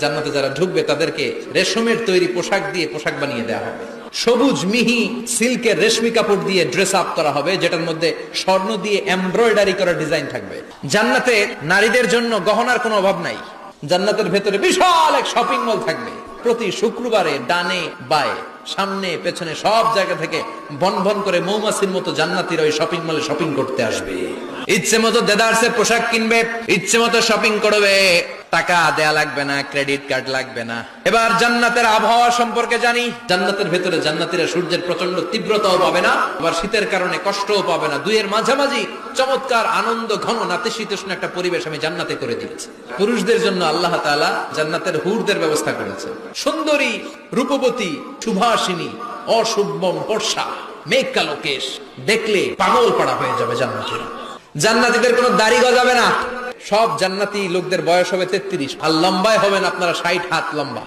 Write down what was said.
জান্নাতে যারা ঢুকবে তাদেরকে রেশমের তৈরি পোশাক দিয়ে পোশাক বানিয়ে দেওয়া হবে। সবুজ মিহি সিল্কের রেশমি কাপড় দিয়ে ড্রেস আপ করা হবে, যেটার মধ্যে স্বর্ণ দিয়ে এমব্রয়ডারি করা ডিজাইন থাকবে। জান্নাতে নারীদের জন্য গহনার কোনো অভাব নাই। জান্নাতের ভেতরে বিশাল এক শপিং মল থাকবে। প্রতি শুক্রবারে ডানে বায়ে সামনে পেছনে সব জায়গা থেকে বন বন করে মৌমাছির মতো জান্নাতীরা ওই শপিং মলে শপিং করতে আসবে। ইচ্ছে মতো দেদারসে পোশাক কিনবে, ইচ্ছে মতো শপিং করবে, টাকা দেয়া লাগবে না, ক্রেডিট কার্ড লাগবে না। এবার জান্নাতের আবহাওয়া সম্পর্কে জানি। জান্নাতের ভেতরে জান্নাতীরা সূর্যের প্রচন্ড তীব্রতাও পাবে না, আবার শীতের কারণে কষ্টও পাবে না। দুইয়ের মাঝামাঝি চমৎকার আনন্দ ঘন নাতিশীতোষ্ণ একটা পরিবেশ আমি জান্নাতে করে দিয়েছি। পুরুষদের জন্য আল্লাহ তাআলা জান্নাতের হুরদের ব্যবস্থা করেছে। সুন্দরী, রূপবতী, সুভাষিনী, অশুভম বর্ষা, মেঘ কালো কেশ, দেখলে পাগল পাড়া হয়ে যাবে জান্নাতীরা। জান্নাতীদের কোনো দাড়ি গজাবে না। সব জান্নাতি লোকদের বয়স হবে 33, আর লম্বায় হবেন আপনারা 60 হাত লম্বা।